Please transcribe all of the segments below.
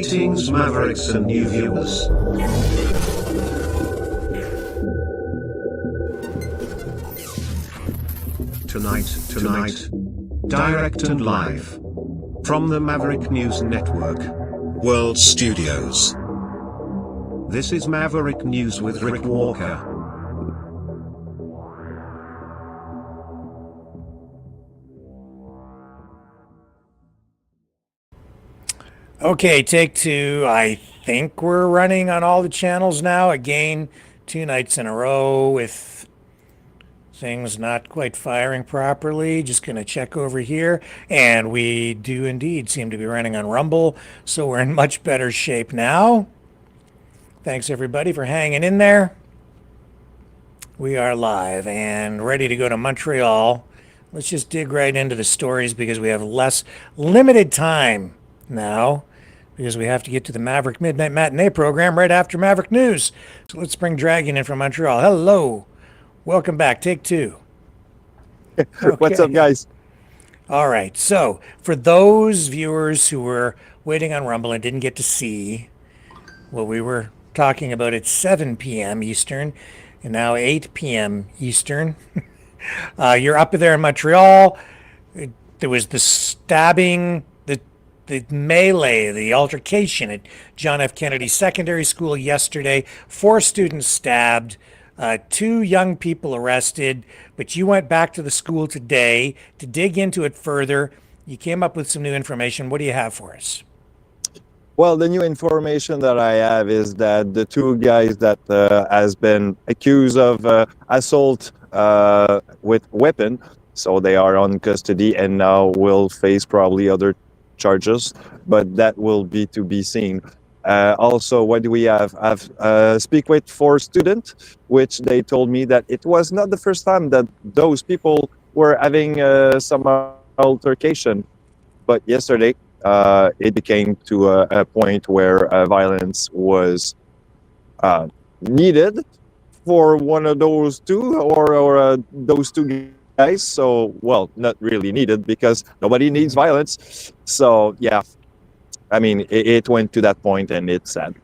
Greetings Mavericks and new viewers. Tonight, direct and live from the Maverick News Network World Studios. This is Maverick News with Rick Walker. Okay, take two. I think we're running on all the channels now. Again, 2 nights in a row with things not quite firing properly. Just going to check over here. And we do indeed seem to be running on Rumble. So we're in much better shape now. Thanks everybody for hanging in there. We are live and ready to go to Montreal. Let's just dig right into the stories because we have limited time now, because we have to get to the Maverick Midnight Matinee program right after Maverick News. So let's bring Dragon in from Montreal. Hello. Welcome back. Take two. Okay. What's up, guys? All right. So for those viewers who were waiting on Rumble and didn't get to see what we were talking about at 7 p.m. Eastern and now 8 p.m. Eastern, you're up there in Montreal. There was the stabbing, the melee, the altercation at John F. Kennedy Secondary School yesterday. 4 students stabbed, 2 young people arrested, but you went back to the school today to dig into it further. You came up with some new information. What do you have for us? Well, the new information that I have is that the 2 guys that has been accused of assault with weapon, so they are on custody and now will face probably other charges, but that will be to be seen. Also, what do we have? I've speak with 4 students, which they told me that it was not the first time that those people were having some altercation, but yesterday it became to a point where violence was needed for one of those 2 or those 2 guys. So, well, not really needed because nobody needs violence. So, yeah, I mean, it went to that point and it's sad.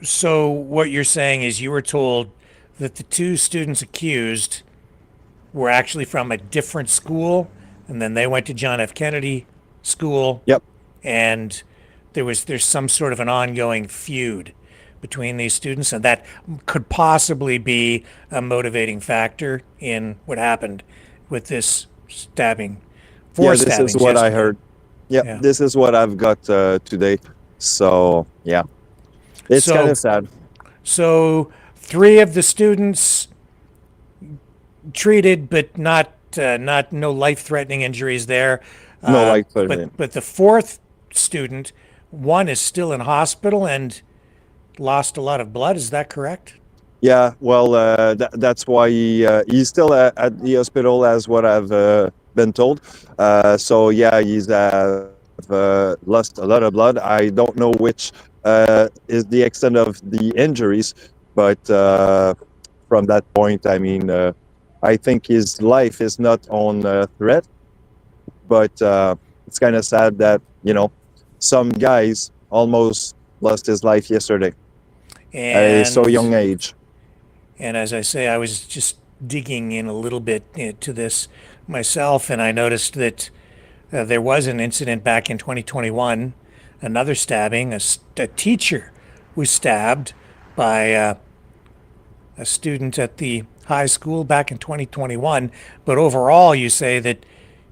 So what you're saying is you were told that the 2 students accused were actually from a different school, and then they went to John F. Kennedy School. Yep. And there's some sort of an ongoing feud between these students, and that could possibly be a motivating factor in what happened with this stabbing. 4 stabbings. This is what yesterday. I heard. Yeah, this is what I've got today. So, yeah, it's kind of sad. So 3 of the students treated, but not no life-threatening injuries there. No life-threatening. But the 4th student, 1 is still in hospital and lost a lot of blood. Is that correct? Yeah, well, that's why he's still at the hospital, as what I've been told. So, yeah, he's lost a lot of blood. I don't know which is the extent of the injuries, but from that point, I mean, I think his life is not on threat, but it's kind of sad that, you know, some guys almost lost his life yesterday at a so young age. And as I say, I was just digging in a little bit to this myself, and I noticed that there was an incident back in 2021, another stabbing. A teacher was stabbed by a student at the high school back in 2021. But overall, you say that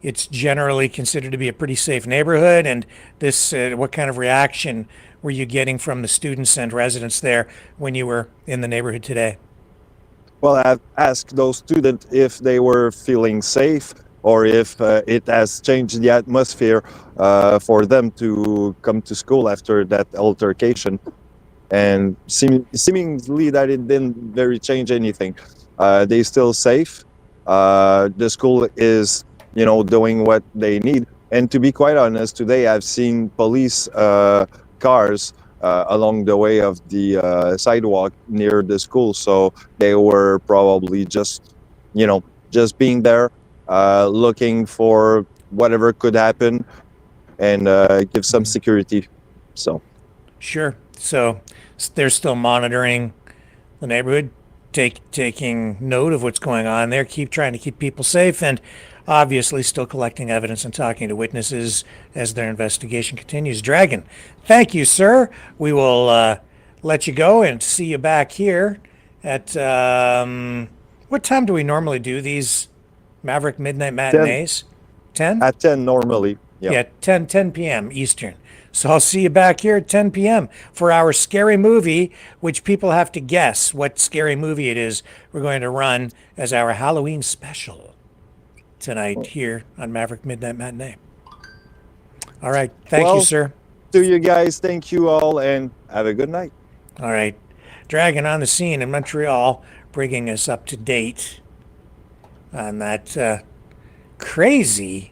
it's generally considered to be a pretty safe neighborhood. And this, what kind of reaction were you getting from the students and residents there when you were in the neighborhood today? Well, I've asked those students if they were feeling safe or if it has changed the atmosphere for them to come to school after that altercation. And seemingly that it didn't very change anything. They're still safe. The school is, you know, doing what they need. And to be quite honest, today I've seen police cars along the way of the sidewalk near the school. So they were probably just, you know, just being there, looking for whatever could happen and give some security. So. Sure. So they're still monitoring the neighborhood, taking note of what's going on there, keep trying to keep people safe, and obviously still collecting evidence and talking to witnesses as their investigation continues. Dragon, thank you, sir. We will let you go and see you back here at what time do we normally do these Maverick Midnight 10 Matinees? 10? at 10 normally. Yeah. Yeah, 10 p.m. Eastern. So I'll see you back here at 10 p.m. for our scary movie, which people have to guess what scary movie it is we're going to run as our Halloween special tonight here on Maverick Midnight Matinee. All right. Thank you, Well, sir. To you guys, thank you all, and have a good night. All right. Dragon on the scene in Montreal, bringing us up to date on that crazy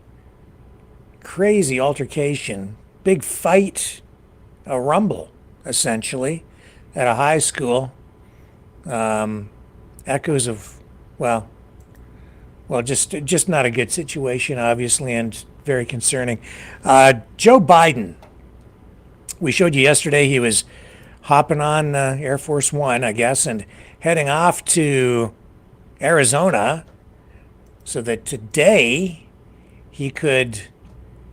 altercation, big fight, a rumble, essentially, at a high school. Echoes of, well, just not a good situation, obviously, and very concerning. Joe Biden, we showed you yesterday he was hopping on Air Force One, I guess, and heading off to Arizona so that today he could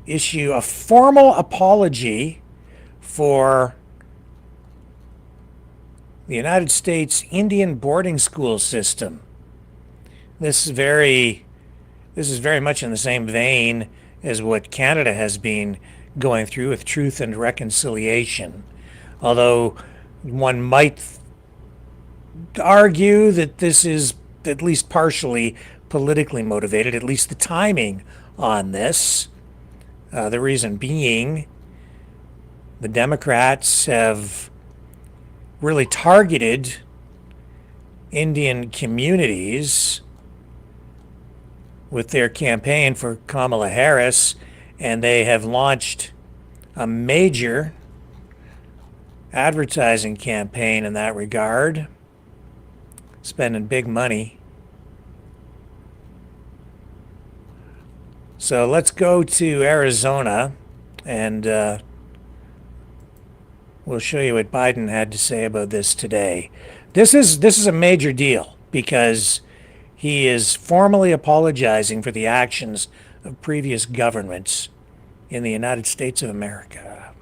issue a formal apology for the United States Indian boarding school system. This is very much in the same vein as what Canada has been going through with Truth and Reconciliation. Although one might argue that this is at least partially politically motivated, at least the timing on this. The reason being, the Democrats have really targeted Indian communities with their campaign for Kamala Harris, and they have launched a major advertising campaign in that regard, spending big money. So let's go to Arizona, and we'll show you what Biden had to say about this today. This is a major deal because he is formally apologizing for the actions of previous governments in the United States of America.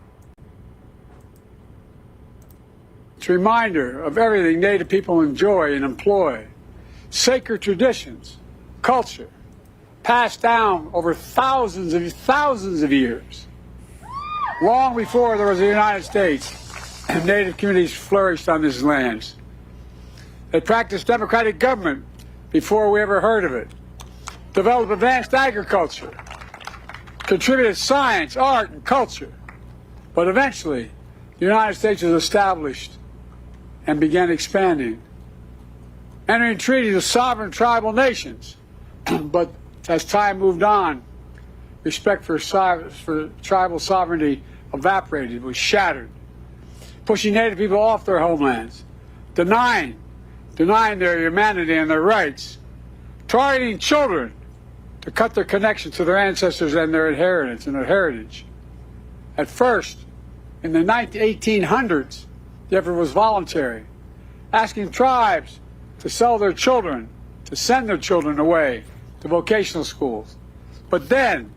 It's a reminder of everything Native people enjoy and employ, sacred traditions, culture, passed down over thousands of years. Long before there was a United States, Native communities flourished on these lands. They practiced democratic government before we ever heard of it, developed advanced agriculture, contributed science, art, and culture. But eventually, the United States was established and began expanding, entering treaties with sovereign tribal nations. But as time moved on, respect for tribal sovereignty evaporated, was shattered, pushing Native people off their homelands, denying their humanity and their rights, targeting children to cut their connection to their ancestors and their inheritance and their heritage. At first, in the 1800s, the effort was voluntary, asking tribes to sell their children, to send their children away to vocational schools. But then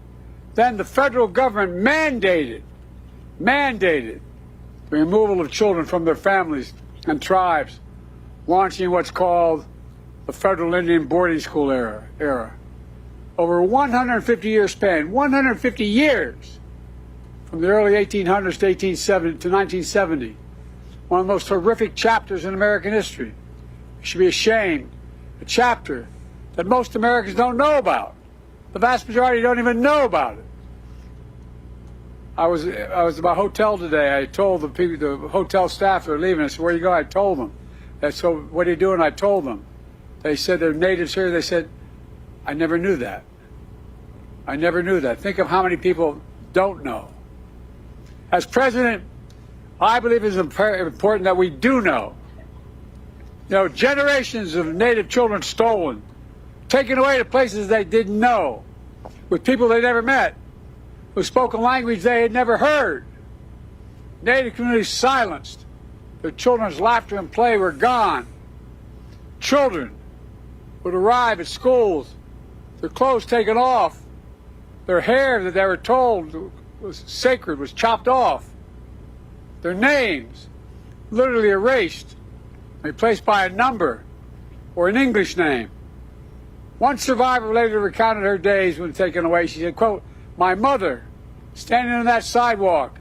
the federal government mandated the removal of children from their families and tribes, launching what's called the Federal Indian Boarding School era. Over a 150 year span, 150 years, from the early 1800s to 1970, one of the most horrific chapters in American history. We should be ashamed. A chapter that most Americans don't know about. The vast majority don't even know about it. I was at my hotel today. I told the people, the hotel staff that are leaving. I said, "Where you go?" I told them. They said, "So what are you doing?" I told them. They said they're natives here. They said, "I never knew that. I never knew that." Think of how many people don't know. As president, I believe it's important that we do know. You know, generations of Native children stolen, taken away to places they didn't know, with people they never met, who spoke a language they had never heard. Native communities silenced. Their children's laughter and play were gone. Children would arrive at schools, their clothes taken off, their hair that they were told was sacred was chopped off, their names literally erased, replaced by a number or an English name. One survivor later recounted her days when taken away. She said, quote, "My mother, standing on that sidewalk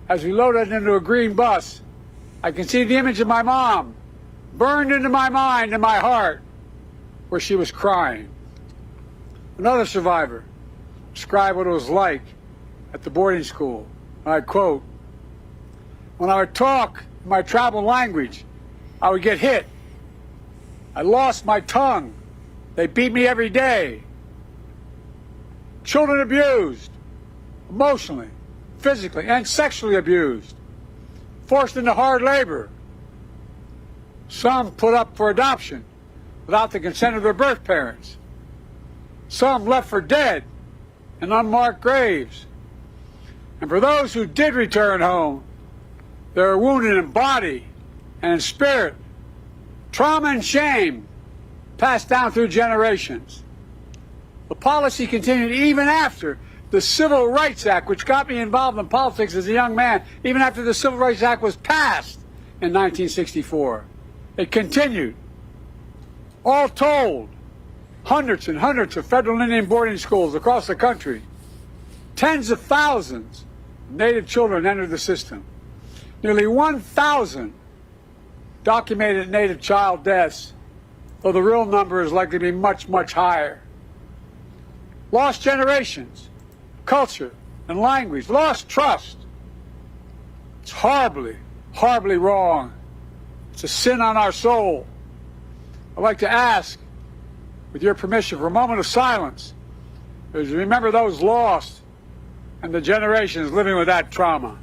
as we loaded into a green bus, I can see the image of my mom burned into my mind and my heart where she was crying." Another survivor described what it was like at the boarding school. I quote, "When I would talk in my tribal language, I would get hit. I lost my tongue. They beat me every day. Children abused, emotionally, physically, and sexually abused, forced into hard labor. Some put up for adoption without the consent of their birth parents. Some left for dead in unmarked graves. And for those who did return home, they were wounded in body and in spirit. Trauma and shame passed down through generations. The policy continued even after the Civil Rights Act, which got me involved in politics as a young man, even after the Civil Rights Act was passed in 1964. It continued. All told, hundreds and hundreds of federal Indian boarding schools across the country. Tens of thousands of Native children entered the system. Nearly 1,000 documented Native child deaths, though the real number is likely to be much, much higher. Lost generations, culture and language, lost trust. It's horribly, horribly wrong. It's a sin on our soul. I'd like to ask, with your permission, for a moment of silence, as we remember those lost and the generations living with that trauma.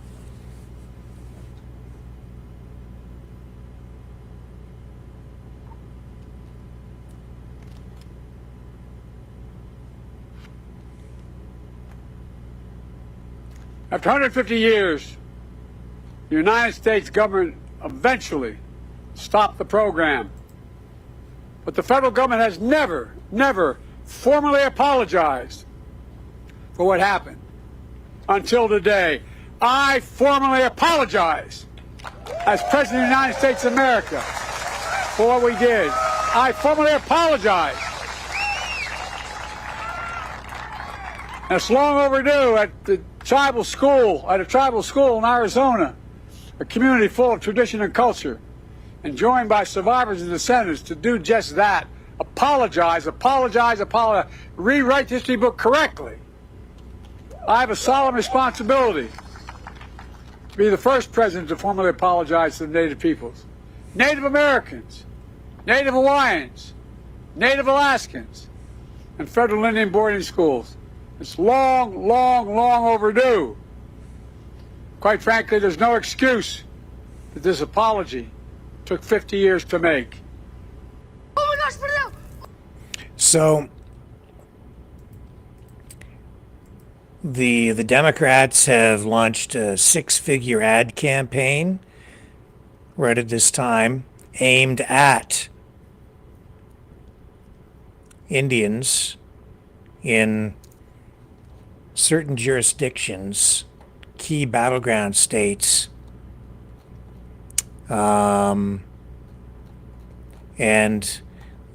After 150 years, the United States government eventually stopped the program. But the federal government has never formally apologized for what happened until today. I formally apologize as President of the United States of America for what we did. I formally apologize. And it's long overdue at a tribal school in Arizona, a community full of tradition and culture, and joined by survivors and descendants to do just that. Apologize, rewrite the history book correctly. I have a solemn responsibility to be the first president to formally apologize to the Native peoples. Native Americans, Native Hawaiians, Native Alaskans, and federal Indian boarding schools. It's long, long, long overdue. Quite frankly, there's no excuse that this apology took 50 years to make. Oh my gosh, put it out! So the Democrats have launched a 6-figure ad campaign right at this time aimed at Indians in certain jurisdictions, key battleground states, and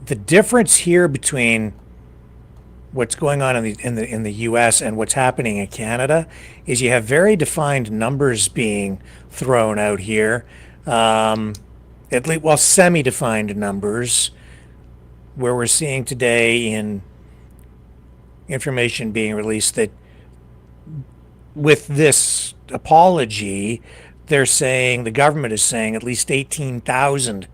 the difference here between what's going on in the U.S. and what's happening in Canada is you have very defined numbers being thrown out here, at least, well, semi-defined numbers, where we're seeing today in information being released that with this apology, they're saying, the government is saying, at least 18,000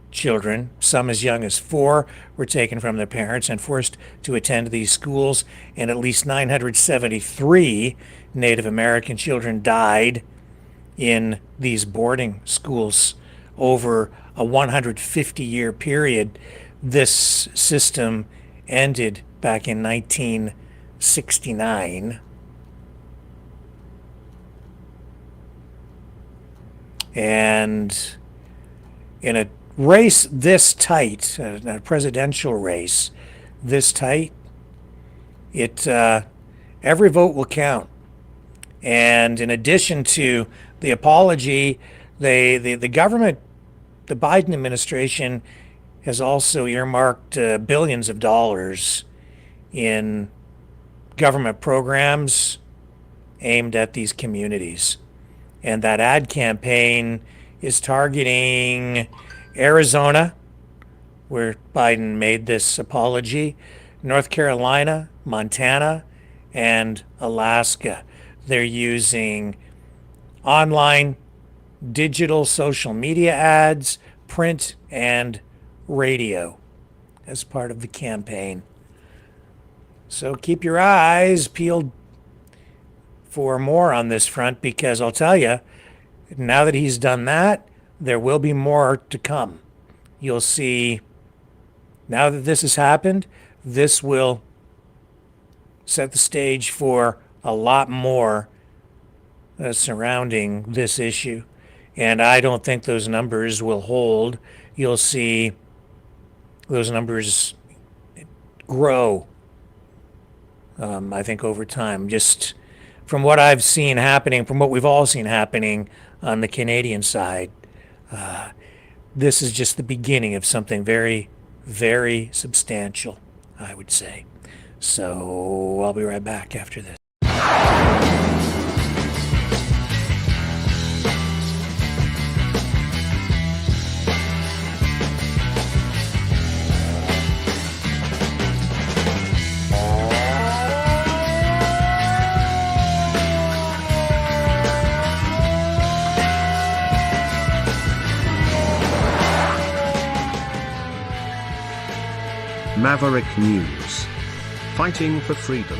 children, some as young as 4, were taken from their parents and forced to attend these schools, and at least 973 Native American children died in these boarding schools over a 150-year period. This system ended back in 1969. And in a race this tight, a presidential race this tight, every vote will count. And in addition to the apology, the government, the Biden administration, has also earmarked billions of dollars in government programs aimed at these communities. And that ad campaign is targeting Arizona, where Biden made this apology, North Carolina, Montana, and Alaska. They're using online, digital, social media ads, print, and radio as part of the campaign. So keep your eyes peeled for more on this front, because I'll tell you, now that he's done that, there will be more to come. You'll see, now that this has happened, this will set the stage for a lot more surrounding this issue. And I don't think those numbers will hold. You'll see those numbers grow, I think, over time. Just from what I've seen happening, from what we've all seen happening on the Canadian side, this is just the beginning of something very, very substantial, I would say. So I'll be right back after this. Maverick News. Fighting for freedom.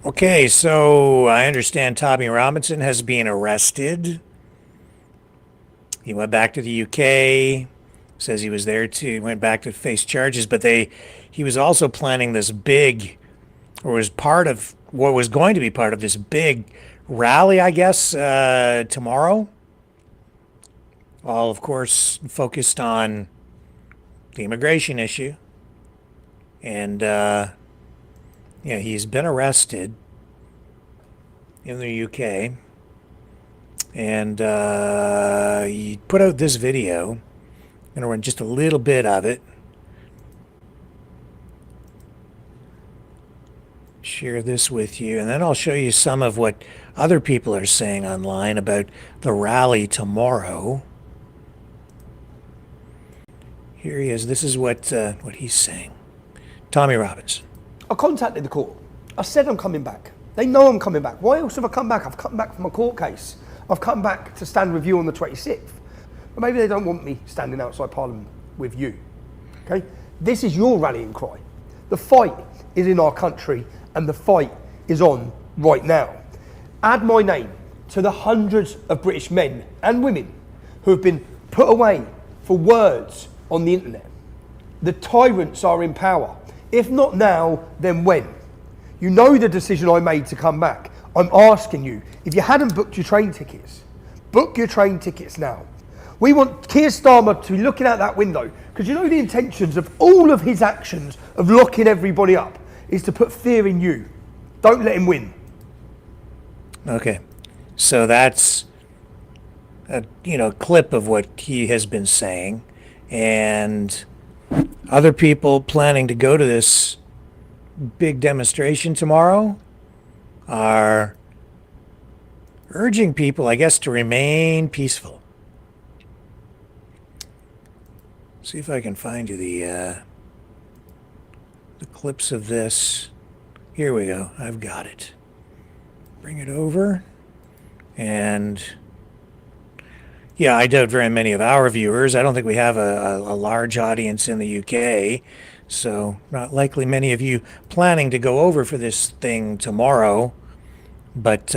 Okay, so I understand Tommy Robinson has been arrested. He went back to the UK, says he was there went back to face charges, but he was also planning this big, or was part of what was going to be part of this big rally, I guess, tomorrow. All, of course, focused on the immigration issue. And, he's been arrested in the UK. And he put out this video. I'm going to run just a little bit of it. Share this with you. And then I'll show you some of what other people are saying online about the rally tomorrow. Here he is. This is what he's saying. Tommy Robinson. I contacted the court. I said I'm coming back. They know I'm coming back. Why else have I come back? I've come back from a court case. I've come back to stand review on the 26th. But maybe they don't want me standing outside Parliament with you. Okay? This is your rallying cry. The fight is in our country, and the fight is on right now. Add my name to the hundreds of British men and women who have been put away for words on the internet. The tyrants are in power. If not now, then when? You know the decision I made to come back. I'm asking you, if you hadn't booked your train tickets, book your train tickets now. We want Keir Starmer to be looking out that window, because you know the intentions of all of his actions of locking everybody up is to put fear in you. Don't let him win. Okay, so that's a clip of what he has been saying. And other people planning to go to this big demonstration tomorrow are urging people, I guess, to remain peaceful. See if I can find you the clips of this. Here we go. I've got it. Bring it over. And yeah, I doubt very many of our viewers. I don't think we have a large audience in the UK, so not likely many of you planning to go over for this thing tomorrow. But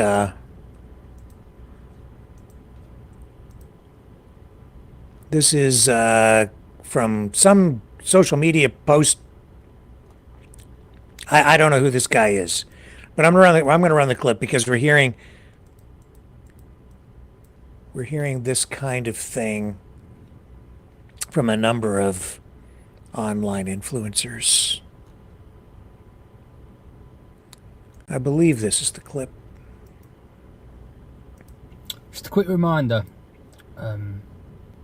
this is from some social media post. I don't know who this guy is, but I'm gonna run the clip because we're hearing we're hearing this kind of thing from a number of online influencers. I believe this is the clip. Just a quick reminder,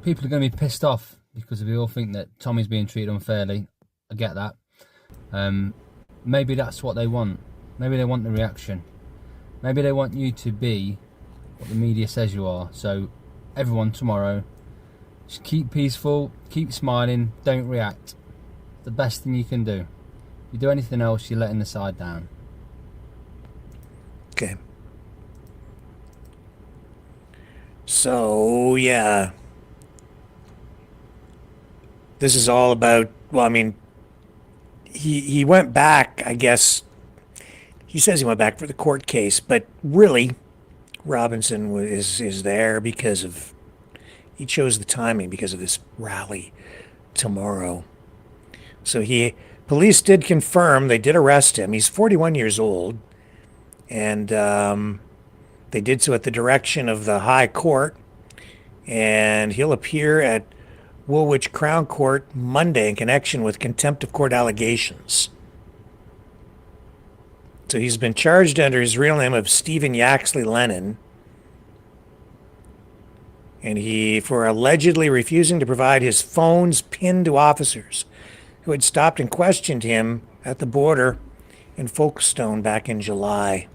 people are going to be pissed off because we all think that Tommy's being treated unfairly. I get that. Maybe that's what they want. Maybe they want the reaction. Maybe they want you to be what the media says you are. So everyone tomorrow, just keep peaceful, keep smiling, don't react. The best thing you can do. If you do anything else, you're letting the side down. Okay. So, yeah. This is all about, well, I mean, he went back, I guess. He says he went back for the court case, but really, Robinson is there because of, he chose the timing because of this rally tomorrow. So police did confirm, they did arrest him. He's 41 years old, and they did so at the direction of the High Court, and he'll appear at Woolwich Crown Court Monday in connection with contempt of court allegations. So he's been charged under his real name of Stephen Yaxley Lennon, and for allegedly refusing to provide his phone's PIN to officers who had stopped and questioned him at the border in Folkestone back in July.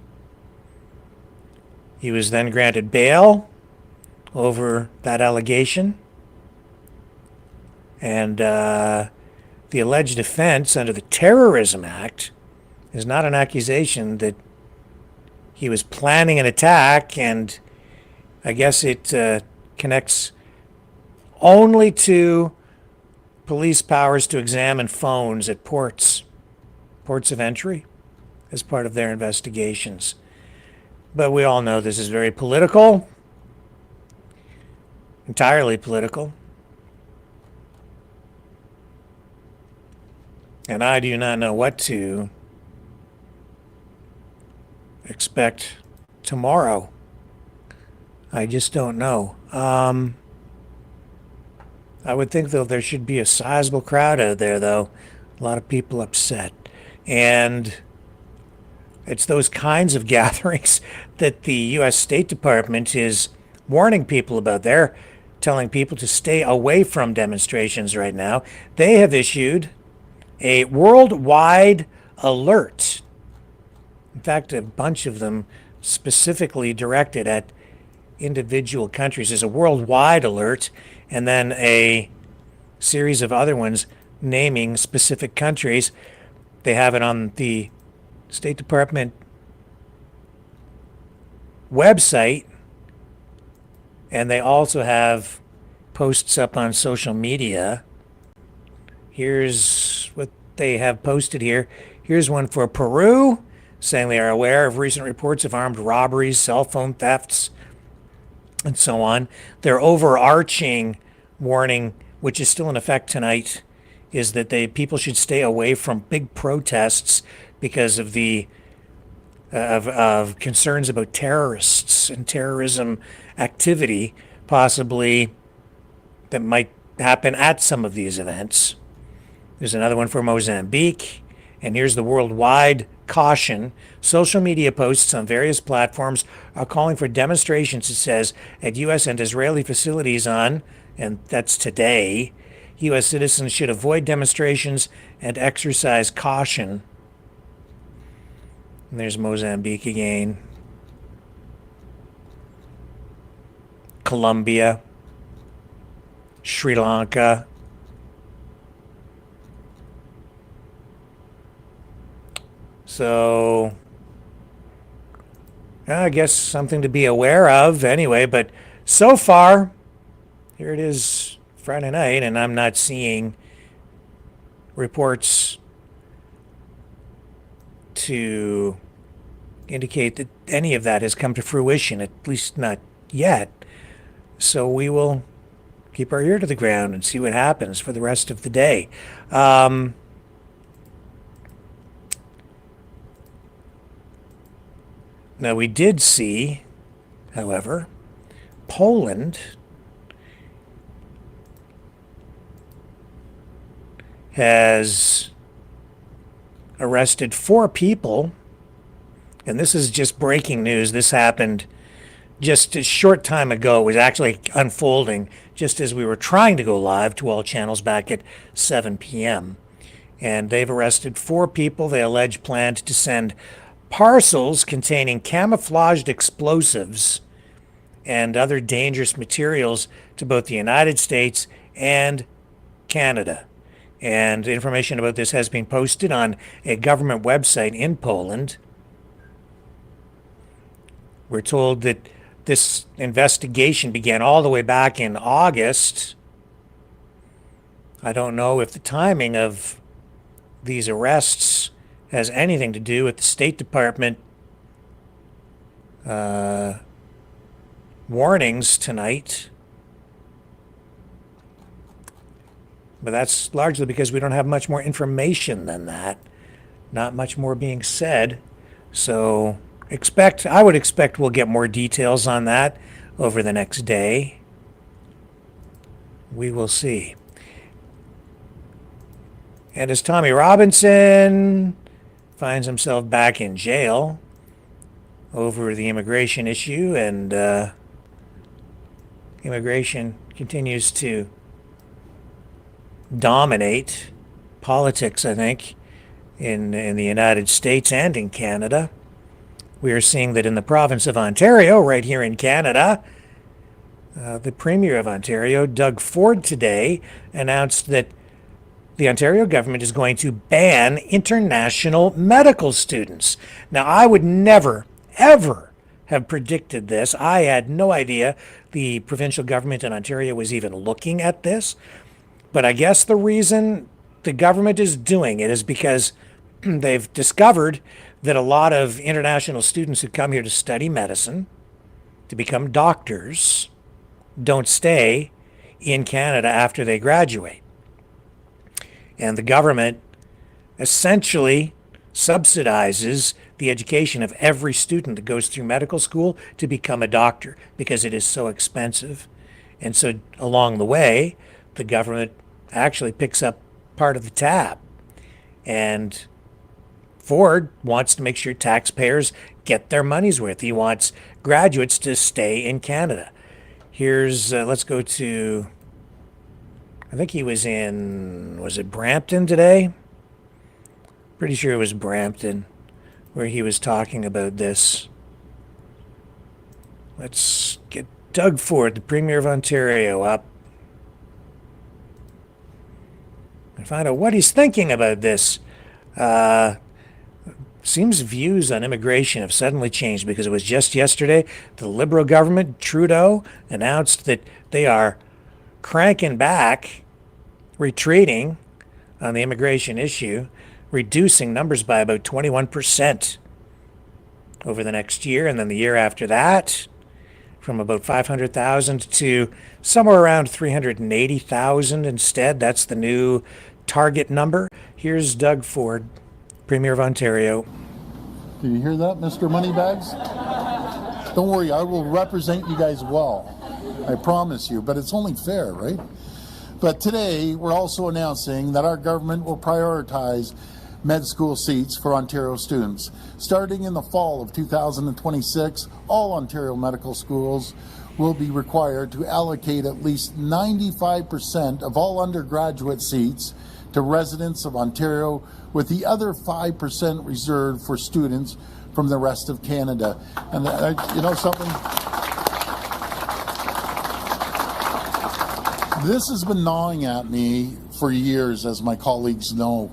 He was then granted bail over that allegation. And the alleged offense under the Terrorism Act is not an accusation that he was planning an attack, and I guess it connects only to police powers to examine phones at ports of entry as part of their investigations. But we all know this is very political, entirely political. And I do not know what to expect tomorrow. I just don't know. I would think, though, there should be a sizable crowd out there, though. A lot of people upset. And it's those kinds of gatherings that the U.S. State Department is warning people about. They're telling people to stay away from demonstrations right now. They have issued a worldwide alert. In fact, a bunch of them specifically directed at individual countries. There's a worldwide alert, and then a series of other ones naming specific countries. They have it on the State Department website, and they also have posts up on social media. Here's what they have posted here. Here's one for Peru, saying they are aware of recent reports of armed robberies, cell phone thefts, and so on. Their overarching warning, which is still in effect tonight, is that people should stay away from big protests because of the of concerns about terrorists and terrorism activity, possibly that might happen at some of these events. There's another one for Mozambique, and here's the worldwide caution. Social media posts on various platforms are calling for demonstrations, it says, at U.S. and Israeli facilities on, and that's today. U.S. citizens should avoid demonstrations and exercise caution. And there's Mozambique again. Colombia. Sri Lanka. So, I guess something to be aware of anyway, but so far, here it is Friday night, and I'm not seeing reports to indicate that any of that has come to fruition, at least not yet. So we will keep our ear to the ground and see what happens for the rest of the day. Now, we did see, however, Poland has arrested 4 people, and this is just breaking news. This happened just a short time ago. It was actually unfolding just as we were trying to go live to all channels back at 7 p.m. And they've arrested 4 people they allege planned to send parcels containing camouflaged explosives and other dangerous materials to both the United States and Canada. And information about this has been posted on a government website in Poland. We're told that this investigation began all the way back in August. I don't know if the timing of these arrests has anything to do with the State Department warnings tonight. But that's largely because we don't have much more information than that. Not much more being said. So I would expect we'll get more details on that over the next day. We will see. And as Tommy Robinson finds himself back in jail over the immigration issue, and immigration continues to dominate politics, I think, in the United States and in Canada. We are seeing that in the province of Ontario, right here in Canada, the Premier of Ontario, Doug Ford, today announced that the Ontario government is going to ban international medical students. Now, I would never, ever have predicted this. I had no idea the provincial government in Ontario was even looking at this. But I guess the reason the government is doing it is because they've discovered that a lot of international students who come here to study medicine, to become doctors, don't stay in Canada after they graduate. And the government essentially subsidizes the education of every student that goes through medical school to become a doctor because it is so expensive. And so along the way, the government actually picks up part of the tab. And Ford wants to make sure taxpayers get their money's worth. He wants graduates to stay in Canada. Here's, let's go to, I think he was it Brampton today? Pretty sure it was Brampton where he was talking about this. Let's get Doug Ford, the Premier of Ontario, up and find out what he's thinking about this. Seems views on immigration have suddenly changed because it was just yesterday the Liberal government, Trudeau, announced that they are cranking back, retreating on the immigration issue, reducing numbers by about 21% over the next year, and then the year after that, from about 500,000 to somewhere around 380,000 instead. That's the new target number. Here's Doug Ford, Premier of Ontario. Did you hear that, Mr. Moneybags? Don't worry, I will represent you guys well. I promise you, but it's only fair, right? But today, we're also announcing that our government will prioritize med school seats for Ontario students. Starting in the fall of 2026, all Ontario medical schools will be required to allocate at least 95% of all undergraduate seats to residents of Ontario, with the other 5% reserved for students from the rest of Canada. And you know something? This has been gnawing at me for years, as my colleagues know.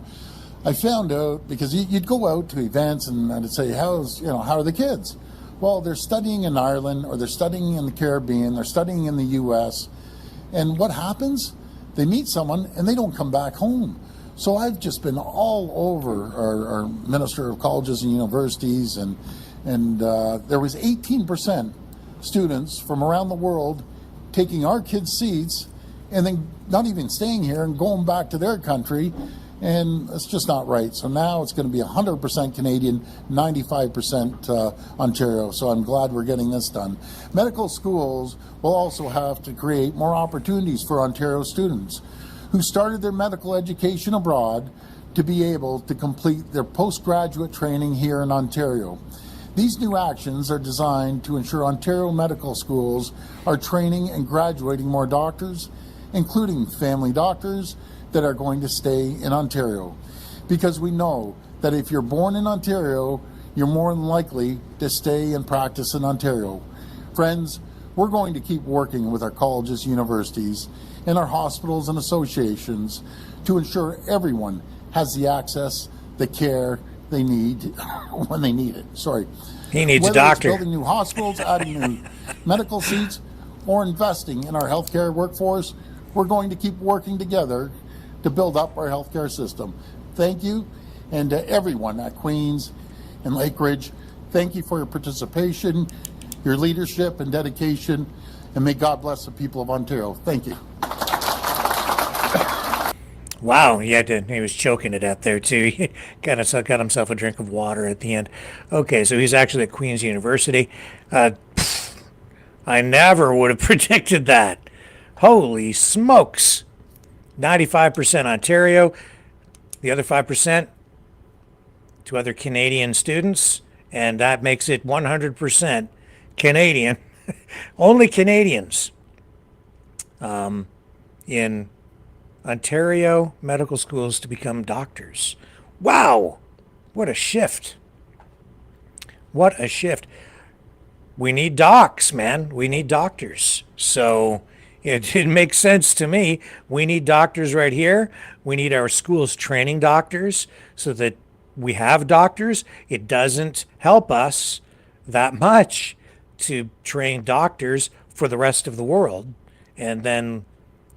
I found out because you'd go out to events and I'd say, how are the kids? Well, they're studying in Ireland, or they're studying in the Caribbean, they're studying in the US. And what happens? They meet someone and they don't come back home. So I've just been all over our Minister of Colleges and Universities, and there was 18% students from around the world taking our kids' seats and then not even staying here and going back to their country And it's just not right. So now it's going to be 100% Canadian, 95% Ontario. So I'm glad we're getting this done. Medical schools will also have to create more opportunities for Ontario students who started their medical education abroad to be able to complete their postgraduate training here in Ontario. These new actions are designed to ensure Ontario medical schools are training and graduating more doctors, including family doctors, that are going to stay in Ontario. Because we know that if you're born in Ontario, you're more than likely to stay and practice in Ontario. Friends, we're going to keep working with our colleges, universities, and our hospitals and associations to ensure everyone has the access, the care they need when they need it. Sorry. He needs Whether a doctor. It's building new hospitals, adding new medical seats, or investing in our healthcare workforce, we're going to keep working together to build up our healthcare system. Thank you, and to everyone at Queens and Lakeridge, thank you for your participation, your leadership and dedication, and may God bless the people of Ontario. Thank you. Wow, he was choking to death there too. He got himself a drink of water at the end. Okay, so he's actually at Queen's University. I never would have predicted that. Holy smokes. 95% Ontario, the other 5% to other Canadian students, and that makes it 100% Canadian. Only Canadians in Ontario medical schools to become doctors. Wow! What a shift. What a shift. We need docs, man. We need doctors. So it makes sense to me. We need doctors right here. We need our schools training doctors so that we have doctors. It doesn't help us that much to train doctors for the rest of the world and then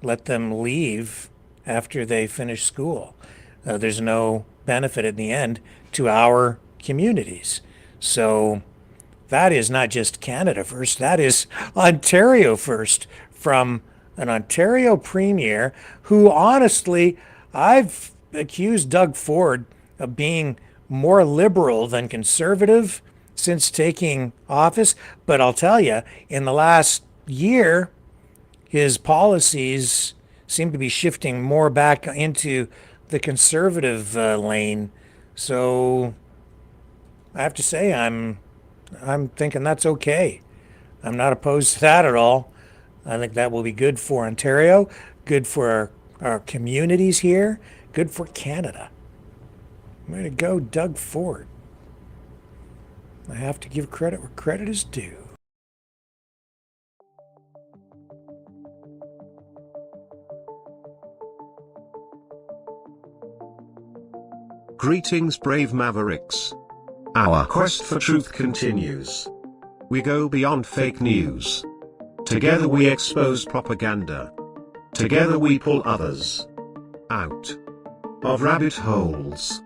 let them leave after they finish school. There's no benefit in the end to our communities. So that is not just Canada first, that is Ontario first, from an Ontario premier who, honestly, I've accused Doug Ford of being more liberal than conservative since taking office. But I'll tell you, in the last year, his policies seem to be shifting more back into the conservative lane. So I have to say, I'm thinking that's okay. I'm not opposed to that at all. I think that will be good for Ontario, good for our communities here, good for Canada. Way to go, Doug Ford. I have to give credit where credit is due. Greetings, brave Mavericks. Our quest for truth continues. We go beyond fake news. Together we expose propaganda. Together we pull others out of rabbit holes.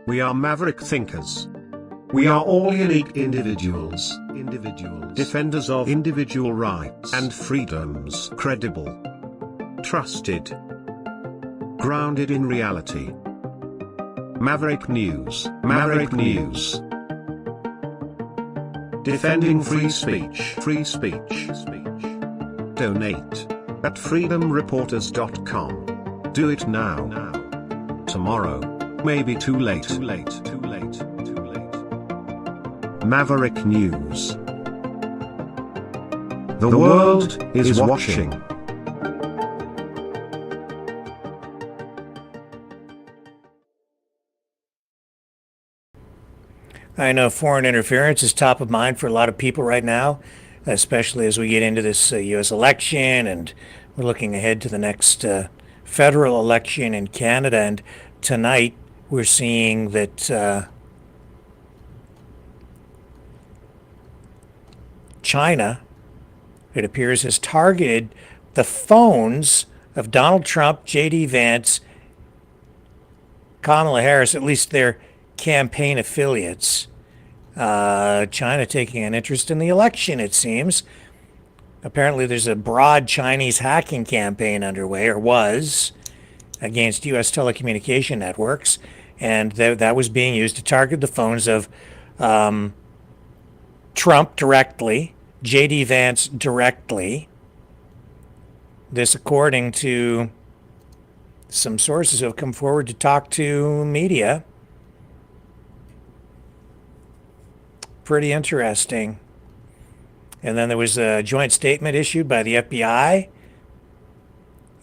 We are maverick thinkers. We are all unique individuals, defenders of individual rights and freedoms, credible, trusted, grounded in reality. Maverick News, Maverick News. Defending free speech, Donate at freedomreporters.com. Do it now. Tomorrow may be too late. Maverick News. The world is watching. I know foreign interference is top of mind for a lot of people right now, especially as we get into this U.S. election and we're looking ahead to the next federal election in Canada. And tonight we're seeing that China, it appears, has targeted the phones of Donald Trump, J.D. Vance, Kamala Harris, at least their campaign affiliates. China taking an interest in the election, it seems. Apparently there's a broad Chinese hacking campaign underway, or was, against U.S. telecommunication networks, and that was being used to target the phones of Trump directly, J.D. Vance directly. This according to some sources who have come forward to talk to media. Pretty interesting. And then there was a joint statement issued by the FBI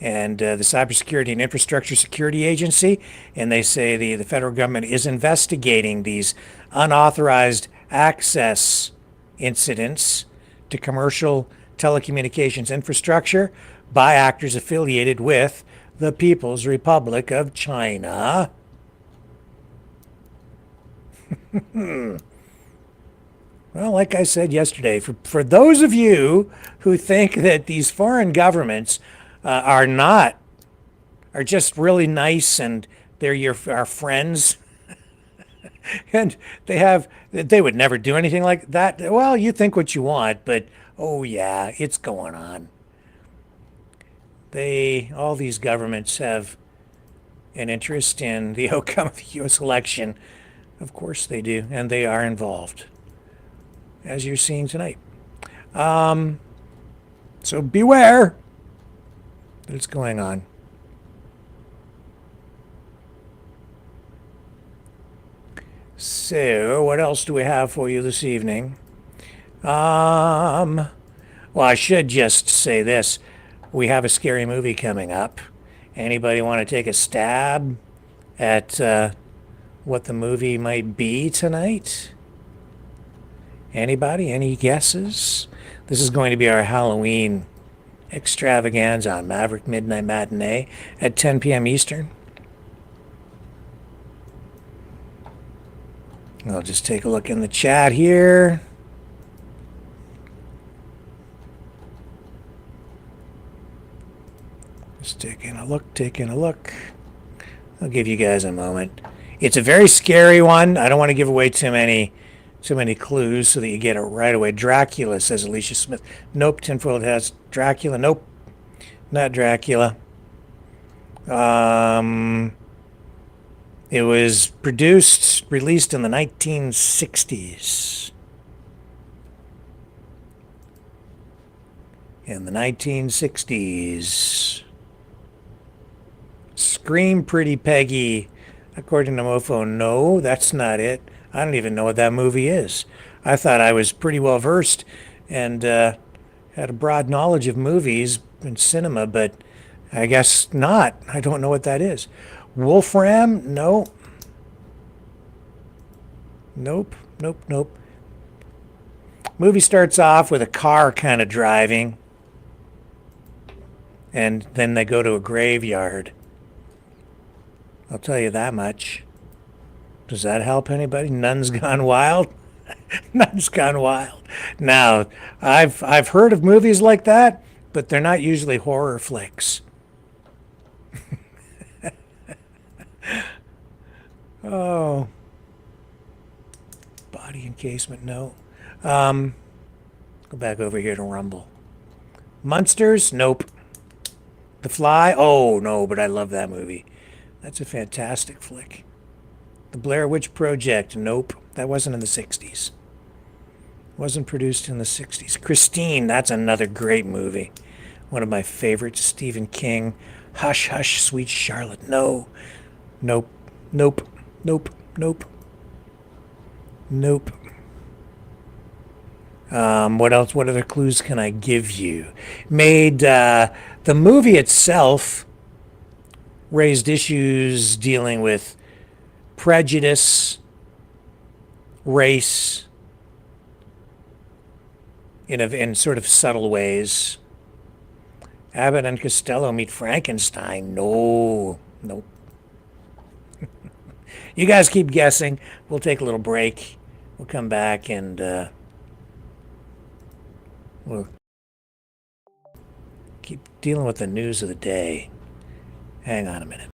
and the Cybersecurity and Infrastructure Security Agency, and they say the federal government is investigating these unauthorized access incidents to commercial telecommunications infrastructure by actors affiliated with the People's Republic of China. Well, like I said yesterday, for those of you who think that these foreign governments are just really nice and they're our friends, and they would never do anything like that, well, you think what you want, but oh yeah, it's going on. All these governments have an interest in the outcome of the U.S. election. Of course they do, and they are involved, as you're seeing tonight. So beware that it's going on. So, what else do we have for you this evening? Well, I should just say this. We have a scary movie coming up. Anybody want to take a stab at what the movie might be tonight? Anybody? Any guesses? This is going to be our Halloween extravaganza on Maverick Midnight Matinee at 10 p.m. Eastern. I'll just take a look in the chat here. Just taking a look. I'll give you guys a moment. It's a very scary one. I don't want to give away too many clues so that you get it right away. Dracula, says Alicia Smith. Nope, tinfoil has Dracula. Nope, not Dracula. It was released in the 1960s. In the 1960s. Scream Pretty Peggy, according to Mofo. No, that's not it. I don't even know what that movie is. I thought I was pretty well versed and had a broad knowledge of movies and cinema, but I guess not. I don't know what that is. Wolfram? No. Nope. Movie starts off with a car kind of driving, and then they go to a graveyard. I'll tell you that much. Does that help anybody? Nuns Gone Wild? Nuns Gone Wild. Now, I've heard of movies like that, but they're not usually horror flicks. Oh. Body encasement, no. Go back over here to Rumble. Munsters? Nope. The Fly? Oh, no, but I love that movie. That's a fantastic flick. The Blair Witch Project? Nope. That wasn't in the 60s. Wasn't produced in the 60s. Christine, that's another great movie. One of my favorites, Stephen King. Hush, Hush, Sweet Charlotte. No. Nope. What else? What other clues can I give you? The movie itself raised issues dealing with prejudice, race, in sort of subtle ways. Abbott and Costello meet Frankenstein. No. Nope. You guys keep guessing. We'll take a little break. We'll come back and we'll keep dealing with the news of the day. Hang on a minute.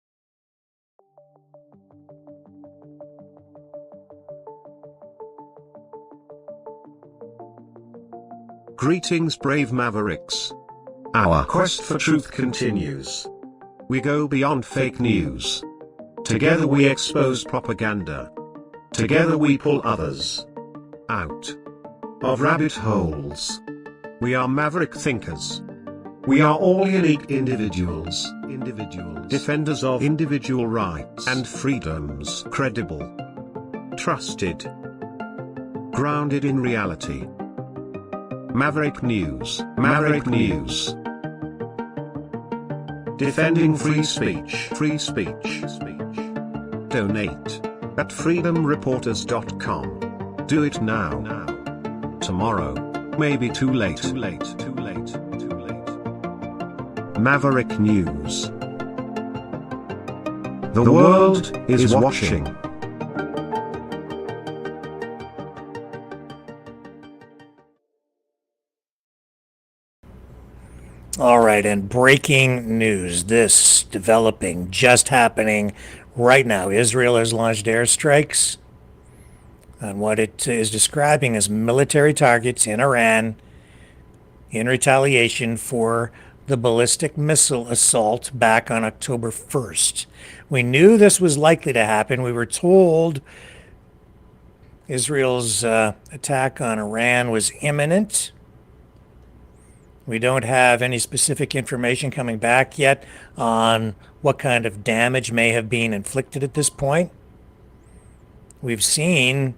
Greetings, brave Mavericks. Our quest for truth continues. We go beyond fake news. Together we expose propaganda. Together we pull others out of rabbit holes. We are maverick thinkers. We are all unique individuals, defenders of individual rights and freedoms, credible, trusted, grounded in reality. Maverick News, Maverick News. Defending free speech, free speech. Donate at freedomreporters.com. Do it now. Tomorrow may be too late. Maverick News. The world is watching. All right, and breaking news. This developing, just happening right now. Israel has launched airstrikes on what it is describing as military targets in Iran in retaliation for the ballistic missile assault back on October 1st. We knew this was likely to happen. We were told Israel's attack on Iran was imminent. We don't have any specific information coming back yet on what kind of damage may have been inflicted at this point. We've seen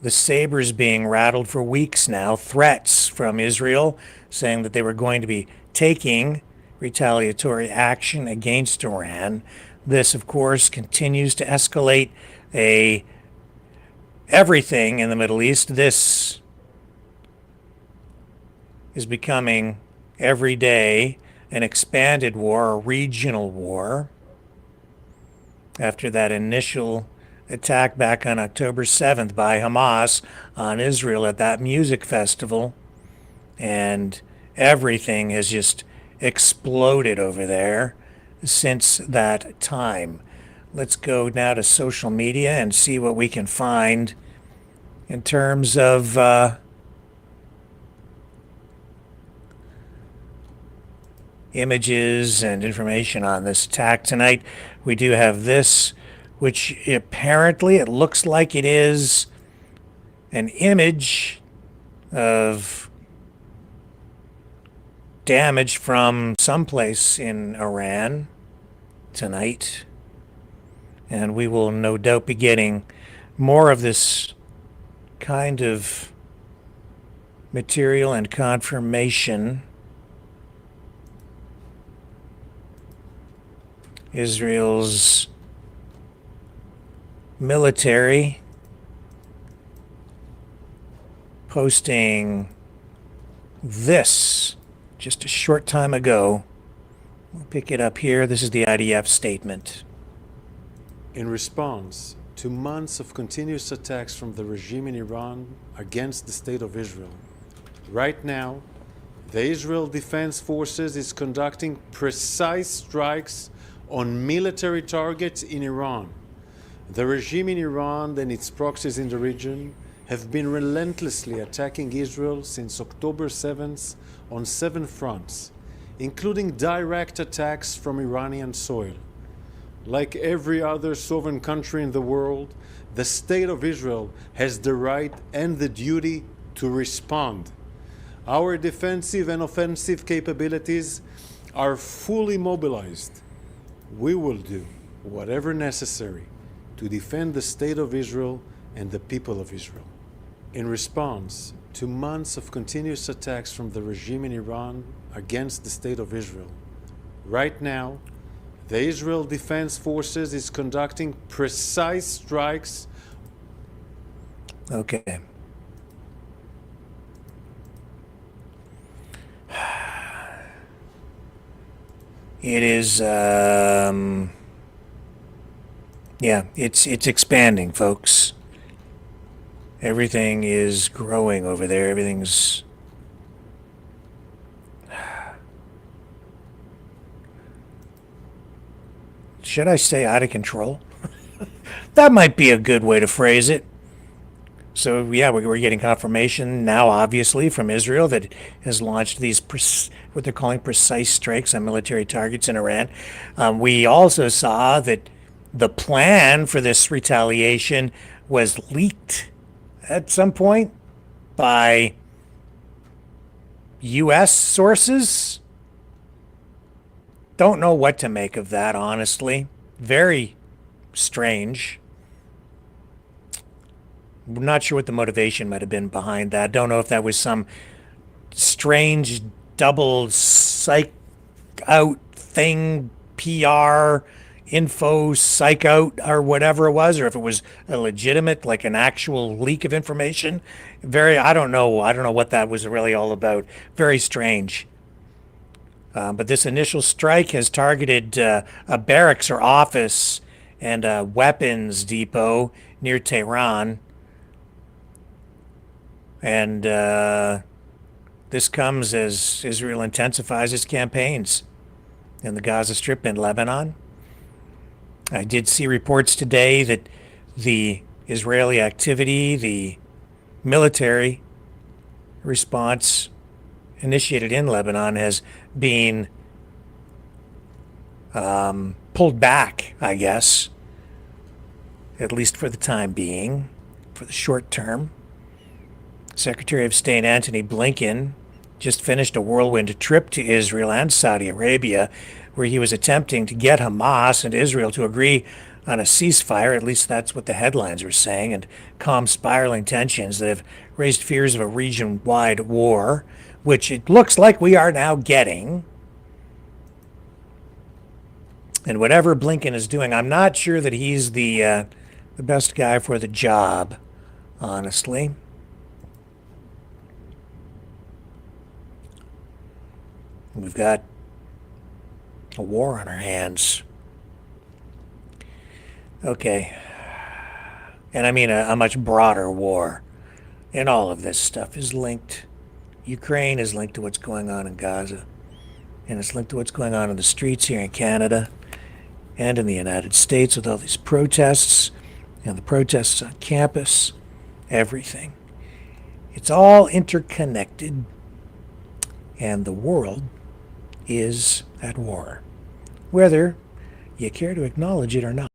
the sabers being rattled for weeks now, threats from Israel saying that they were going to be taking retaliatory action against Iran. This, of course, continues to escalate everything in the Middle East. This is becoming every day an expanded war, a regional war. After that initial attack back on October 7th by Hamas on Israel at that music festival, and everything has just exploded over there since that time. Let's go now to social media and see what we can find in terms of images and information on this attack tonight. We do have this, which apparently it looks like it is an image of damage from someplace in Iran tonight. And we will no doubt be getting more of this kind of material and confirmation. Israel's military posting this just a short time ago. We'll pick it up here. This is the IDF statement. In response to months of continuous attacks from the regime in Iran against the state of Israel, right now, the Israel Defense Forces is conducting precise strikes on military targets in Iran. The regime in Iran and its proxies in the region have been relentlessly attacking Israel since October 7th on 7 fronts, including direct attacks from Iranian soil. Like every other sovereign country in the world, the state of Israel has the right and the duty to respond. Our defensive and offensive capabilities are fully mobilized. We will do whatever necessary to defend the state of Israel and the people of Israel. In response to months of continuous attacks from the regime in Iran against the state of Israel, right now, the Israel Defense Forces is conducting precise strikes. Okay. It is, it's expanding, folks. Everything is growing over there. Everything's... Should I say out of control? That might be a good way to phrase it. So yeah, we're getting confirmation now, obviously, from Israel that it has launched these what they're calling precise strikes on military targets in Iran. We also saw that the plan for this retaliation was leaked at some point by U.S. sources. Don't know what to make of that, honestly. Very strange. I'm not sure what the motivation might have been behind that. Don't know if that was some strange double psych out thing, PR info psych out or whatever it was, or if it was a legitimate, like an actual leak of information. I don't know what that was really all about. Very strange. But this initial strike has targeted a barracks or office and a weapons depot near Tehran. And this comes as Israel intensifies its campaigns in the Gaza Strip and Lebanon. I did see reports today that the Israeli activity, the military response initiated in Lebanon, has been pulled back, I guess, at least for the time being, for the short term. Secretary of State Antony Blinken just finished a whirlwind trip to Israel and Saudi Arabia, where he was attempting to get Hamas and Israel to agree on a ceasefire. At least that's what the headlines were saying, and calm spiraling tensions that have raised fears of a region-wide war, which it looks like we are now getting. And whatever Blinken is doing, I'm not sure that he's the best guy for the job, honestly. We've got a war on our hands. Okay. And I mean a much broader war. And all of this stuff is linked. Ukraine is linked to what's going on in Gaza. And it's linked to what's going on in the streets here in Canada and in the United States with all these protests and the protests on campus. Everything. It's all interconnected. And the world is at war, whether you care to acknowledge it or not.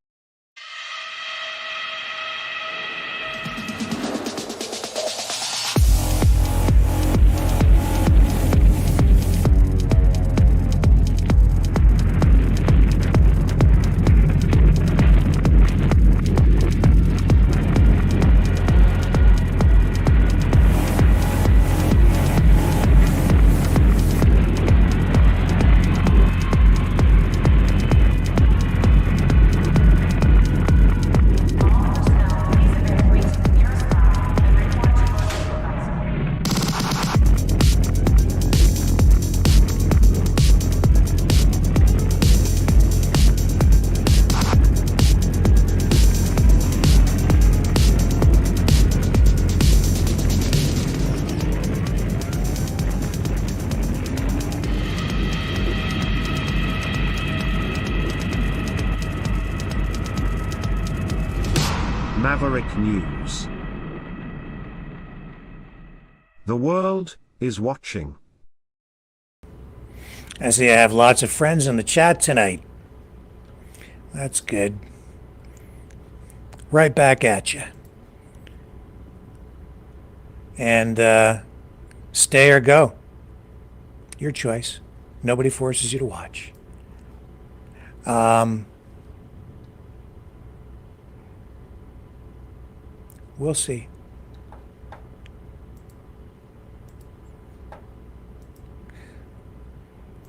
Maverick News. The world is watching. I see I have lots of friends in the chat tonight. That's good. Right back at you. And stay or go. Your choice. Nobody forces you to watch. We'll see.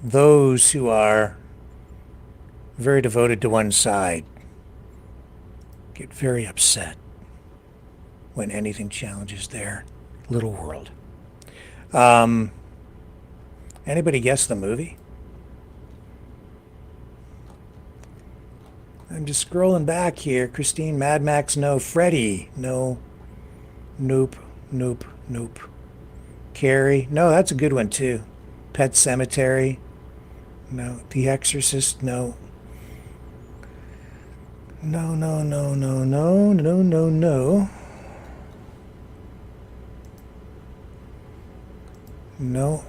Those who are very devoted to one side get very upset when anything challenges their little world. Anybody guess the movie? I'm just scrolling back here. Christine, Mad Max, no. Freddy, no. Nope, nope, nope. Carrie, no, that's a good one too. Pet Cemetery, no. The Exorcist, no. No, no, no, no, no, no, no, no. No.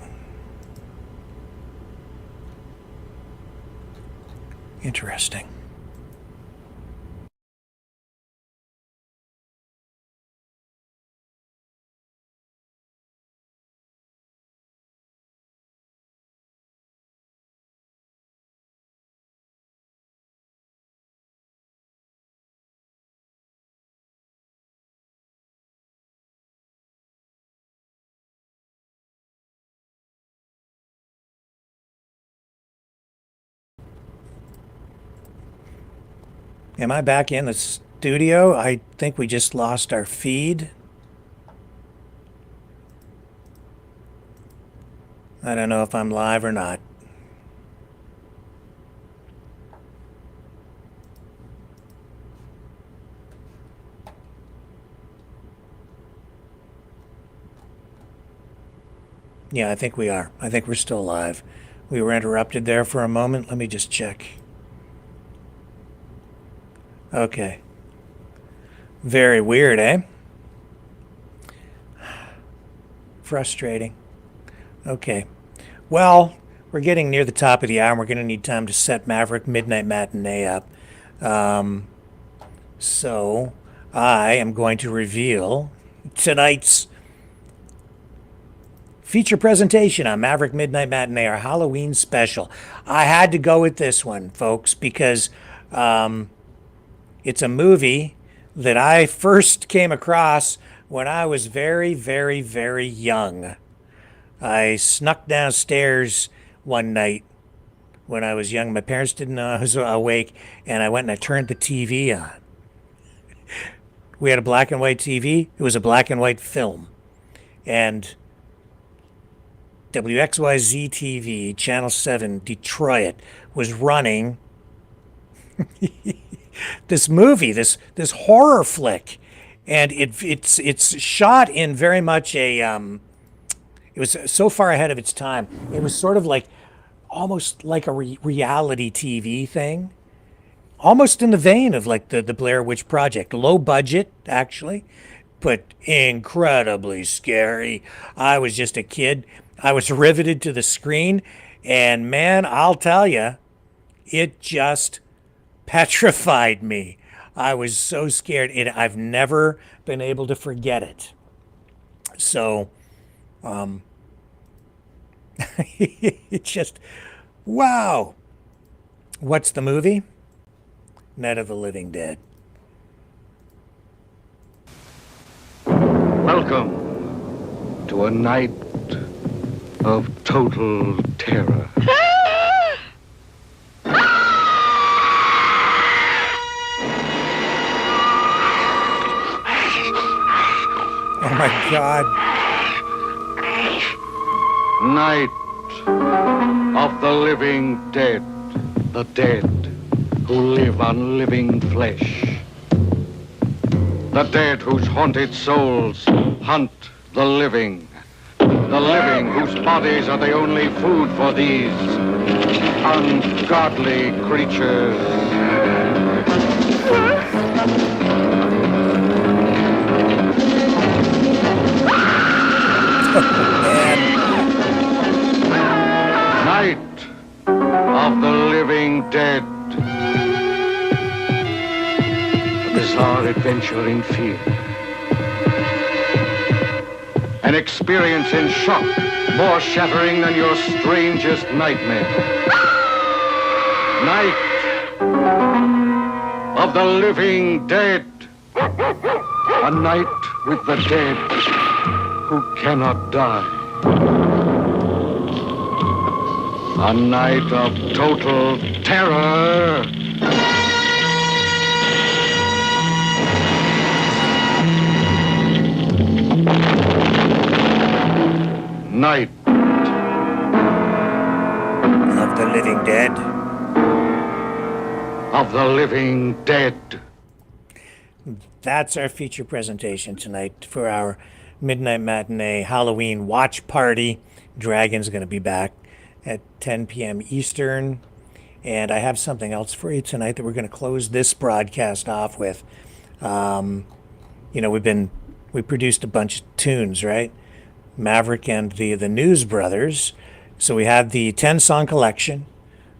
Interesting. Am I back in the studio? I think we just lost our feed. I don't know if I'm live or not. Yeah, I think we are. I think we're still live. We were interrupted there for a moment. Let me just check. Okay. Very weird, eh? Frustrating. Okay. Well, we're getting near the top of the hour, and we're going to need time to set Maverick Midnight Matinee up. So I am going to reveal tonight's feature presentation on Maverick Midnight Matinee, our Halloween special. I had to go with this one, folks, because it's a movie that I first came across when I was very, very, very young. I snuck downstairs one night when I was young. My parents didn't know I was awake, and I went and I turned the TV on. We had a black and white TV. It was a black and white film. And WXYZ TV, Channel 7, Detroit, was running this movie, this horror flick. And it's shot in very much a, it was so far ahead of its time. It was sort of like, almost like a reality TV thing. Almost in the vein of like the Blair Witch Project. Low budget, actually, but incredibly scary. I was just a kid. I was riveted to the screen, and man, I'll tell you, it just petrified me. I was so scared, and I've never been able to forget it. So, it's just, wow. What's the movie? Night of the Living Dead. Welcome to a night of total terror. Oh my God. Night of the living dead. The dead who live on living flesh. The dead whose haunted souls hunt the living. The living whose bodies are the only food for these ungodly creatures. Night of the living dead. A bizarre adventure in fear. An experience in shock, more shattering than your strangest nightmare. Night of the living dead. A night with the dead who cannot die. A night of total terror. Night Of the Living Dead. of the living dead. That's our feature presentation tonight for our Midnight Matinee Halloween watch party. Dragon's going to be back at 10 p.m. Eastern. And I have something else for you tonight that we're going to close this broadcast off with. You know, we produced a bunch of tunes, right? Maverick and the News Brothers. So we had the 10-song collection,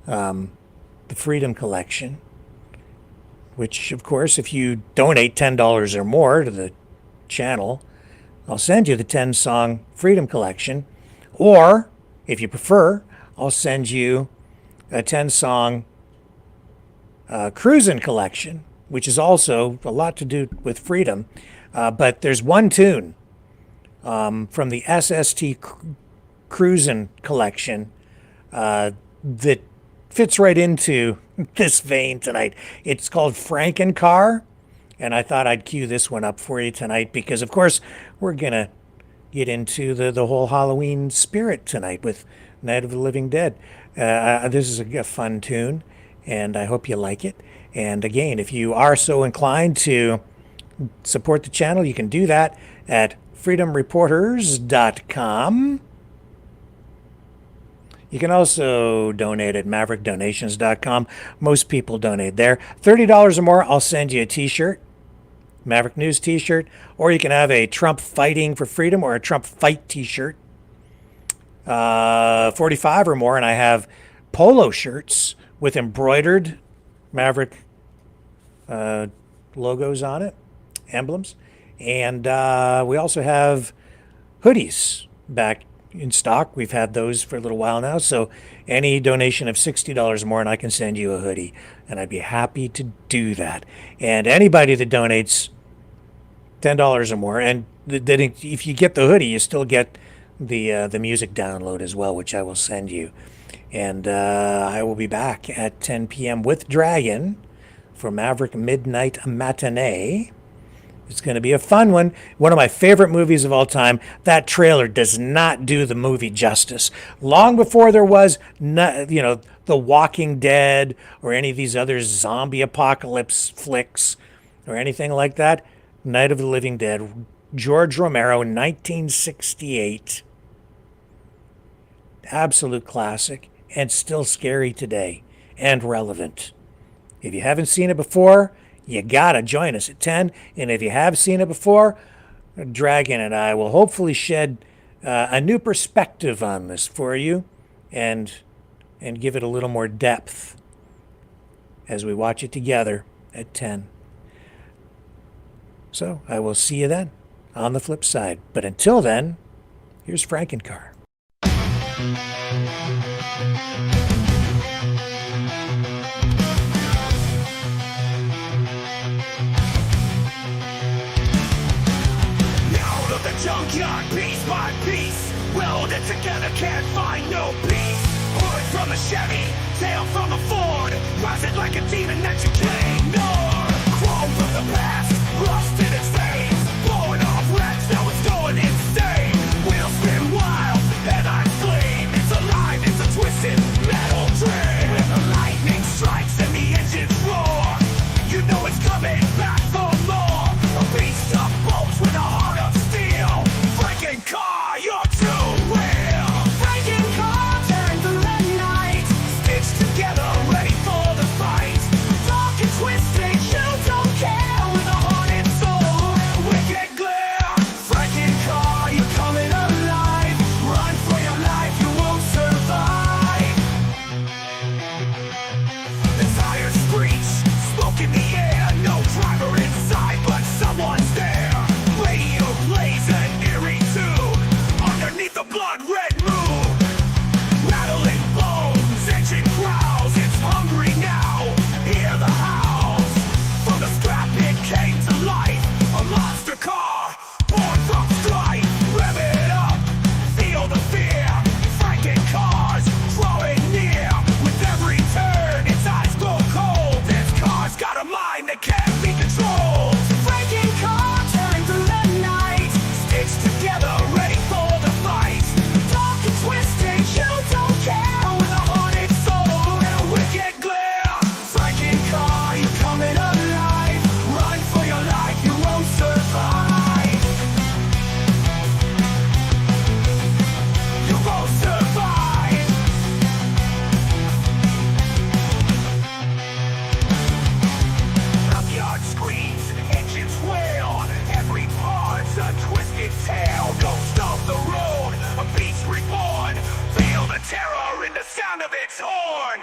the Freedom Collection, which, of course, if you donate $10 or more to the channel, I'll send you the 10-song Freedom Collection. Or, if you prefer, I'll send you a 10-song Cruisin' Collection, which is also a lot to do with freedom. But there's one tune from the SST Cruisin' Collection that fits right into this vein tonight. It's called Frankencar, and I thought I'd cue this one up for you tonight because, of course, we're going to get into the whole Halloween spirit tonight with Night of the Living Dead. This is a fun tune, and I hope you like it. And again, if you are so inclined to support the channel, you can do that at freedomreporters.com. You can also donate at maverickdonations.com. Most people donate there. $30 or more, I'll send you a t-shirt, Maverick News t-shirt, or you can have a Trump Fighting for Freedom or a Trump Fight t-shirt. 45 or more, and I have polo shirts with embroidered Maverick logos on it, emblems. And we also have hoodies back in stock. We've had those for a little while now. So any donation of $60 or more, and I can send you a hoodie. And I'd be happy to do that. And anybody that donates $10 or more, and then if you get the hoodie, you still get the music download as well, which I will send you. And I will be back at 10 p.m. with Dragon for Maverick Midnight Matinee. It's going to be a fun one. One of my favorite movies of all time. That trailer does not do the movie justice. Long before there was, The Walking Dead or any of these other zombie apocalypse flicks or anything like that, Night of the Living Dead, George Romero, 1968. Absolute classic and still scary today and relevant. If you haven't seen it before, you gotta join us at 10. And if you have seen it before, Dragon and I will hopefully shed a new perspective on this for you and give it a little more depth as we watch it together at 10. So I will see you then on the flip side. But until then, here's Frankencar. Junkyard, piece by piece, welded together, can't find no peace. Hood from the Chevy, tail from the Ford, rising like a demon that you can't ignore. Chrome from the past, rust in its veins, blowing off wrecks, now it's going insane. Wheels spin wild, headlights gleam, it's alive, it's a twisted metal dream. When the lightning strikes and the engines roar, you know it's coming back for more. A beast of bolts with a heart of steel. Frankencar, you're too real. Frankencar turned through the night, stitched together, ready for the fight. Dark and twisted, you don't care with a heart and soul. the sound of its horn.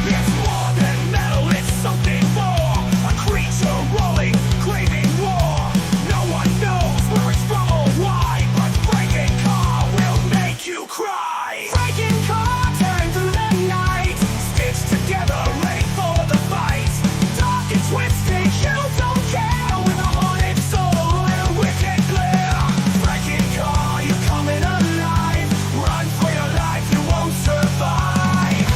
It's more than metal, it's something more. A creature rolling, craving war. No one knows where it's from or why, but Franken Car will make you cry. Franken Car turn through the night, stitched together, ready for the fight. Dark and twisted, you don't care, with a haunted soul and a wicked glare. Franken Car, you're coming alive. Run for your life, you won't survive.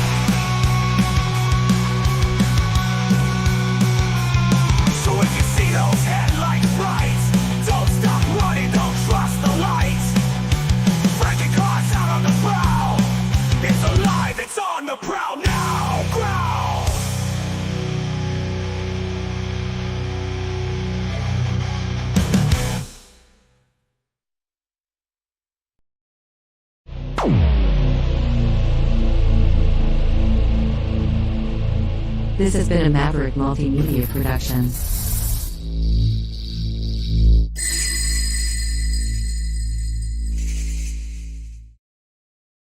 So if you see those headlights bright, don't stop running, don't trust the light. Franken Car's out on the prowl. It's alive, it's on the prowl now. Growl. This has been a Maverick Multimedia production.